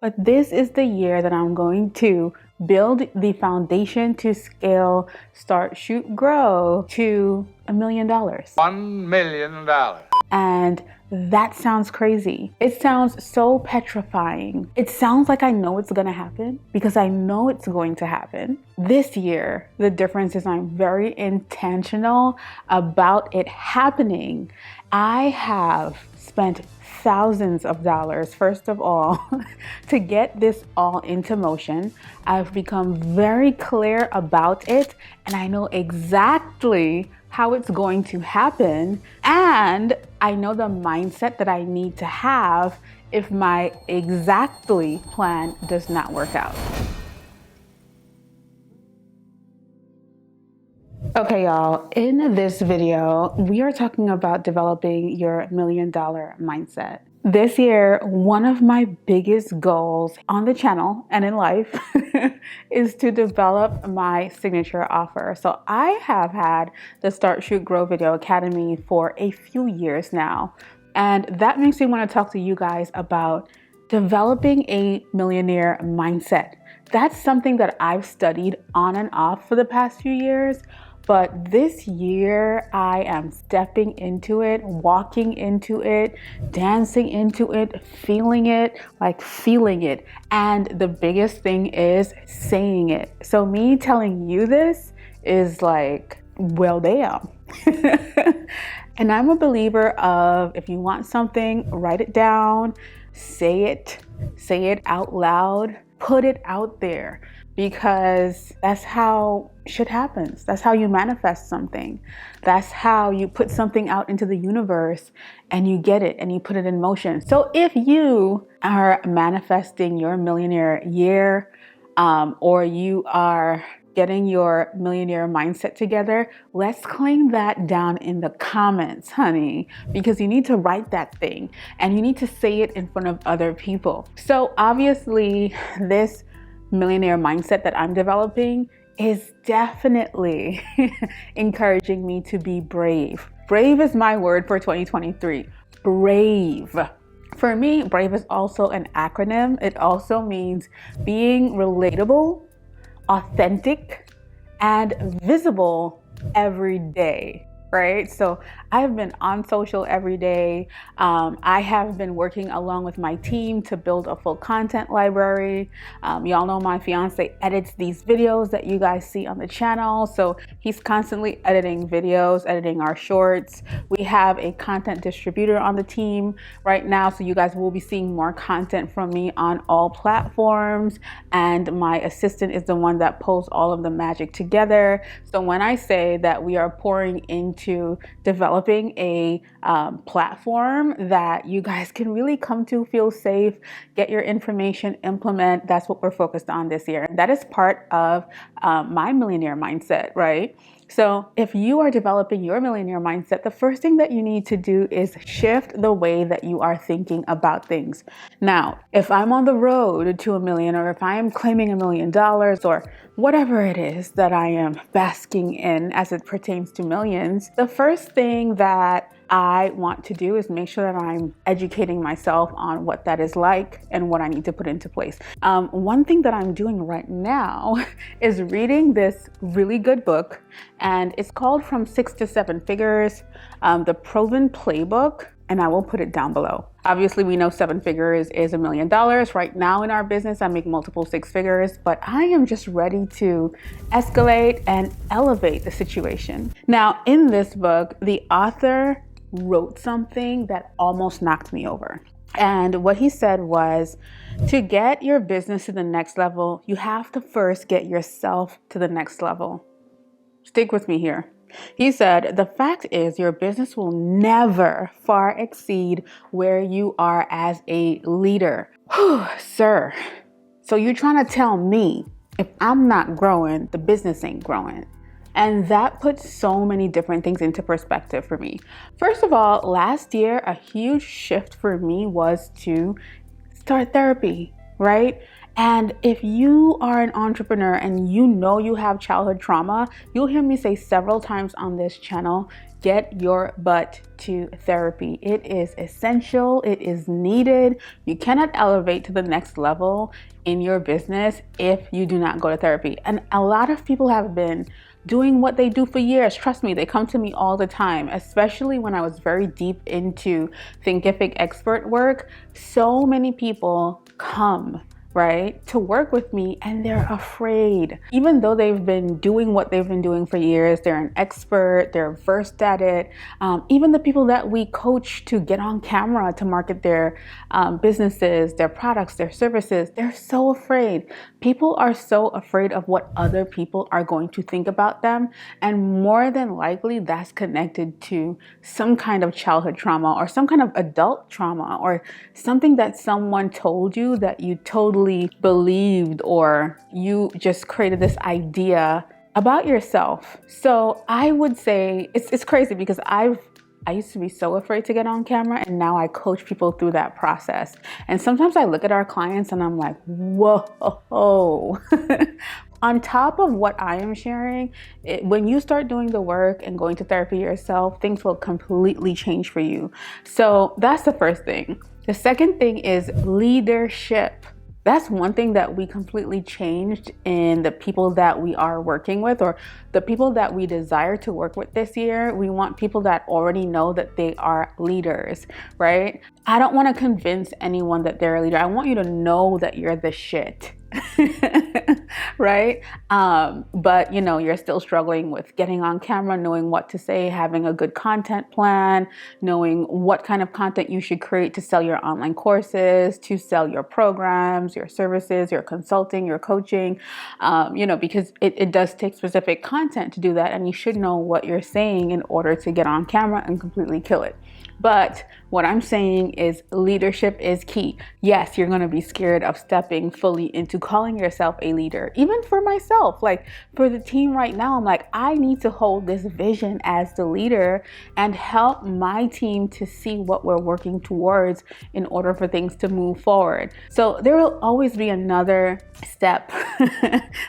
But this is the year that I'm going to build the foundation to scale, start, shoot, grow to $1 million. $1 million. And that sounds crazy. It sounds so petrifying. It sounds like I know it's gonna happen because I know it's going to happen. This year, the difference is I'm very intentional about it happening. I have spent thousands of dollars, first of all, to get this all into motion. I've become very clear about it, and I know exactly how it's going to happen. And I know the mindset that I need to have if my exactly plan does not work out. Okay, y'all, in this video, we are talking about developing your $1 million mindset. This year, one of my biggest goals on the channel and in life is to develop my signature offer. So I have had the Start, Shoot, Grow Video Academy for a few years now. And that makes me want to talk to you guys about developing a millionaire mindset. That's something that I've studied on and off for the past few years. But this year, I am stepping into it, walking into it, dancing into it, feeling it. And the biggest thing is saying it. So me telling you this is like, well, damn. And I'm a believer of if you want something, write it down, say it out loud, put it out there. Because that's how shit happens. That's how you manifest something. That's how you put something out into the universe and you get it and you put it in motion. So if you are manifesting your millionaire year, or you are getting your millionaire mindset together, let's claim that down in the comments, honey, because you need to write that thing and you need to say it in front of other people. So obviously this millionaire mindset that I'm developing is definitely encouraging me to be brave. Brave is my word for 2023. Brave. For me, brave is also an acronym. It also means being relatable, authentic, and visible every day. Right? So I've been on social every day. I have been working along with my team to build a full content library. Y'all know my fiance edits these videos that you guys see on the channel. So he's constantly editing videos, editing our shorts. We have a content distributor on the team right now. So you guys will be seeing more content from me on all platforms. And my assistant is the one that pulls all of the magic together. So when I say that we are pouring into developing a platform that you guys can really come to, feel safe, get your information, implement. That's what we're focused on this year. And that is part of my millionaire mindset, right? So if you are developing your millionaire mindset, the first thing that you need to do is shift the way that you are thinking about things. Now, if I'm on the road to $1 million, or if I am claiming $1 million, or whatever it is that I am basking in as it pertains to millions, the first thing that I want to do is make sure that I'm educating myself on what that is like and what I need to put into place. One thing that I'm doing right now is reading this really good book, and it's called From 6 to 7 Figures, the Proven Playbook, and I will put it down below. Obviously, we know 7 figures is $1 million. Right now in our business, I make multiple 6 figures, but I am just ready to escalate and elevate the situation. Now, in this book, the author wrote something that almost knocked me over. And what he said was, to get your business to the next level, you have to first get yourself to the next level. Stick with me here. He said, the fact is your business will never far exceed where you are as a leader. Whew, sir. So you're trying to tell me if I'm not growing, the business ain't growing. And that puts so many different things into perspective for me. First of all, last year, a huge shift for me was to start therapy, right? And if you are an entrepreneur and you know you have childhood trauma, you'll hear me say several times on this channel, get your butt to therapy. It is essential. It is needed. You cannot elevate to the next level in your business if you do not go to therapy. And a lot of people have been doing what they do for years. Trust me, they come to me all the time, especially when I was very deep into Thinkific expert work. So many people come, right, to work with me and they're afraid. Even though they've been doing what they've been doing for years, they're an expert, they're versed at it. Even the people that we coach to get on camera to market their businesses, their products, their services, they're so afraid. People are so afraid of what other people are going to think about them. And more than likely, that's connected to some kind of childhood trauma or some kind of adult trauma or something that someone told you that you totally believed, or you just created this idea about yourself. So I would say it's crazy because I used to be so afraid to get on camera, and now I coach people through that process. And sometimes I look at our clients and I'm like, whoa. On top of what I am sharing, when you start doing the work and going to therapy yourself, things will completely change for you. So that's the first thing. The second thing is leadership. That's one thing that we completely changed in the people that we are working with, or the people that we desire to work with this year. We want people that already know that they are leaders, right? I don't want to convince anyone that they're a leader. I want you to know that you're the shit. Right? But you know, you're still struggling with getting on camera, knowing what to say, having a good content plan, knowing what kind of content you should create to sell your online courses, to sell your programs, your services, your consulting, your coaching, because it does take specific content to do that. And you should know what you're saying in order to get on camera and completely kill it. But what I'm saying is leadership is key. Yes, you're going to be scared of stepping fully into calling yourself a leader. Even for myself, like for the team right now, I'm like, I need to hold this vision as the leader and help my team to see what we're working towards in order for things to move forward. So there will always be another step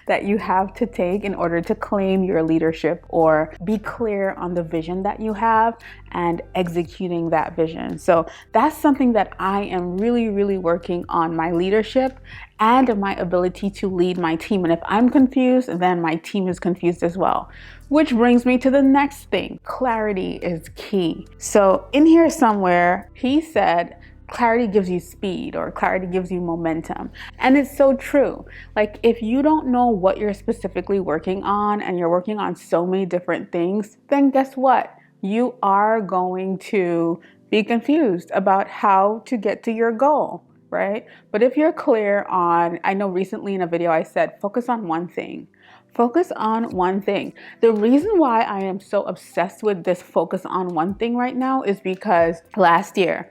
that you have to take in order to claim your leadership or be clear on the vision that you have and executing that vision. So that's something that I am really, really working on, my leadership and my ability to lead my team. And if I'm confused, then my team is confused as well. Which brings me to the next thing. Clarity is key. So in here somewhere, he said, clarity gives you speed, or clarity gives you momentum. And it's so true. Like if you don't know what you're specifically working on and you're working on so many different things, then guess what? You are going to be confused about how to get to your goal, right? But if you're clear on, I know recently in a video I said, focus on one thing. Focus on one thing. The reason why I am so obsessed with this focus on one thing right now is because last year,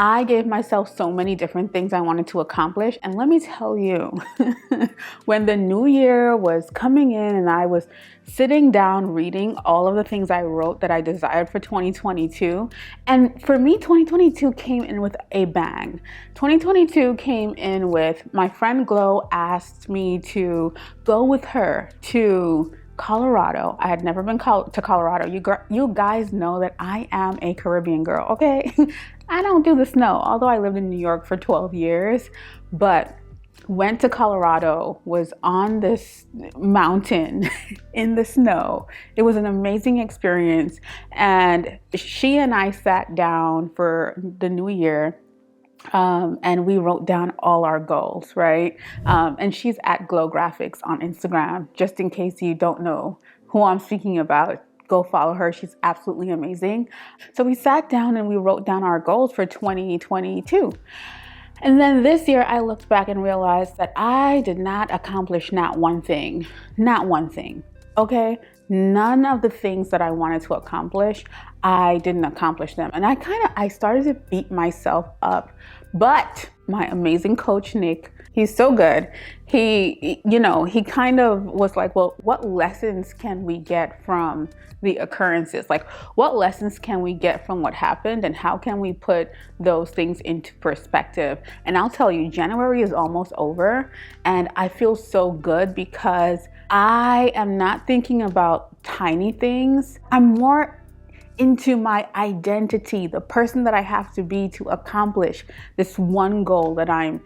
I gave myself so many different things I wanted to accomplish. And let me tell you, when the new year was coming in and I was sitting down reading all of the things I wrote that I desired for 2022, and for me, 2022 came in with a bang. 2022 came in with my friend Glow asked me to go with her to Colorado. I had never been to Colorado. You guys know that I am a Caribbean girl, okay? I don't do the snow, although I lived in New York for 12 years, but went to Colorado, was on this mountain in the snow. It was an amazing experience. And she and I sat down for the new year and we wrote down all our goals, right? And she's at Glow Graphics on Instagram, just in case you don't know who I'm speaking about. Go follow her. She's absolutely amazing. So we sat down and we wrote down our goals for 2022. And then this year I looked back and realized that I did not accomplish not one thing, okay? None of the things that I wanted to accomplish, I didn't accomplish them. And I started to beat myself up. But my amazing coach, Nick, He's so good. He kind of was like, well, what lessons can we get from the occurrences? Like, what lessons can we get from what happened, and how can we put those things into perspective? And I'll tell you, January is almost over, and I feel so good because I am not thinking about tiny things. I'm more into my identity, the person that I have to be to accomplish this one goal that I'm,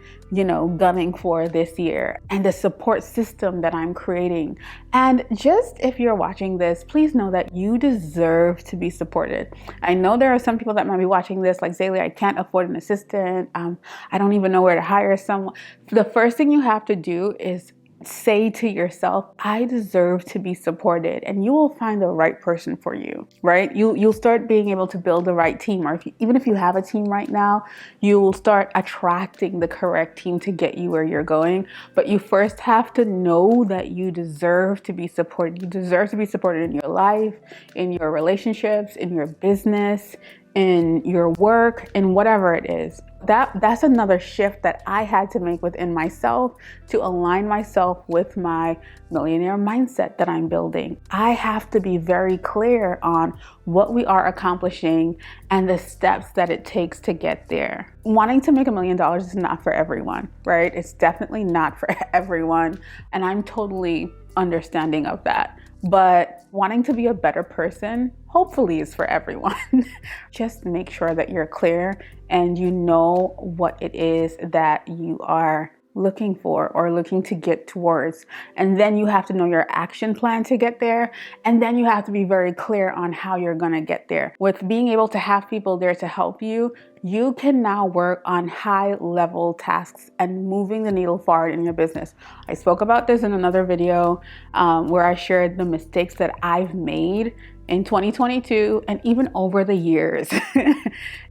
gunning for this year, and the support system that I'm creating. And just if you're watching this, please know that you deserve to be supported. I know there are some people that might be watching this like, Zaylee, I can't afford an assistant. I don't even know where to hire someone. The first thing you have to do is say to yourself, I deserve to be supported, and you will find the right person for you, right? You'll start being able to build the right team, or even if you have a team right now, you will start attracting the correct team to get you where you're going. But you first have to know that you deserve to be supported. You deserve to be supported in your life, in your relationships, in your business, in your work, in whatever it is. That's another shift that I had to make within myself to align myself with my millionaire mindset that I'm building. I have to be very clear on what we are accomplishing and the steps that it takes to get there. Wanting to make $1 million is not for everyone, right? It's definitely not for everyone, and I'm totally understanding of that. But wanting to be a better person, hopefully, is for everyone. Just make sure that you're clear and you know what it is that you are looking for or looking to get towards. And then you have to know your action plan to get there. And then you have to be very clear on how you're going to get there. With being able to have people there to help you, you can now work on high level tasks and moving the needle forward in your business. I spoke about this in another video where I shared the mistakes that I've made in 2022 and even over the years.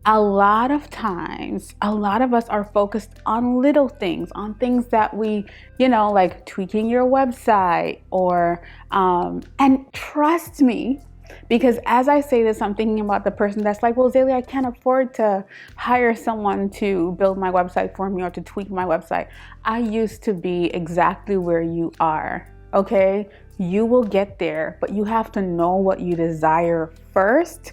A lot of times, a lot of us are focused on little things, on things that we, like tweaking your website or, and trust me, because as I say this, I'm thinking about the person that's like, well, Zaylee, I can't afford to hire someone to build my website for me or to tweak my website. I used to be exactly where you are, okay? You will get there, but you have to know what you desire first.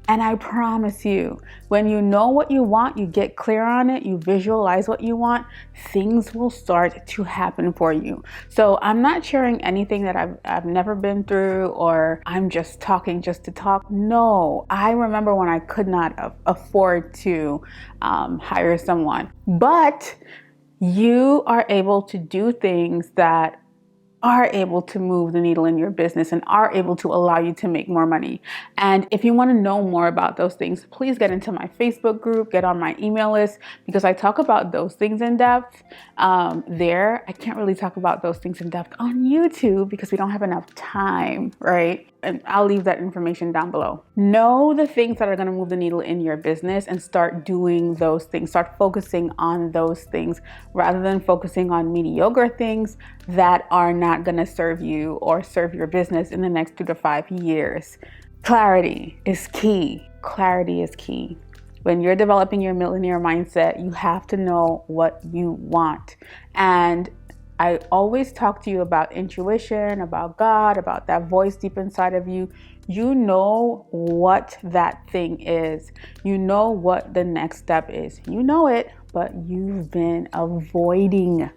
And I promise you, when you know what you want, you get clear on it, you visualize what you want, things will start to happen for you. So I'm not sharing anything that I've never been through, or I'm just talking just to talk. No, I remember when I could not afford to hire someone, but you are able to do things that are able to move the needle in your business and are able to allow you to make more money. And if you want to know more about those things, please get into my Facebook group, get on my email list, because I talk about those things in depth there. I can't really talk about those things in depth on YouTube because we don't have enough time, right? And I'll leave that information down below. Know the things that are going to move the needle in your business and start doing those things. Start focusing on those things rather than focusing on mediocre things that are not going to serve you or serve your business in the next 2 to 5 years. Clarity is key. Clarity is key. When you're developing your millionaire mindset, you have to know what you want. And I always talk to you about intuition, about God, about that voice deep inside of you. You know what that thing is. You know what the next step is. You know it, but you've been avoiding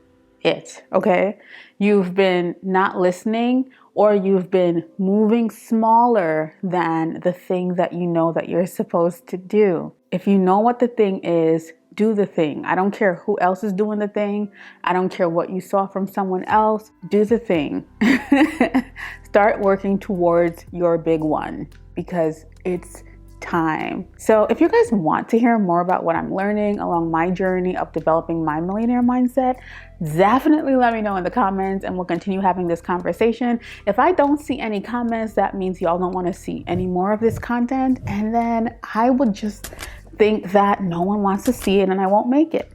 it, okay? You've been not listening, or you've been moving smaller than the thing that you know that you're supposed to do. If you know what the thing is, do the thing. I don't care who else is doing the thing. I don't care what you saw from someone else. Do the thing. Start working towards your big one because it's time. So if you guys want to hear more about what I'm learning along my journey of developing my millionaire mindset, definitely let me know in the comments and we'll continue having this conversation. If I don't see any comments, that means y'all don't want to see any more of this content, and then I would just think that no one wants to see it and I won't make it.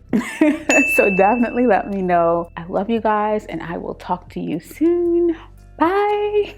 So definitely let me know. I love you guys and I will talk to you soon. Bye.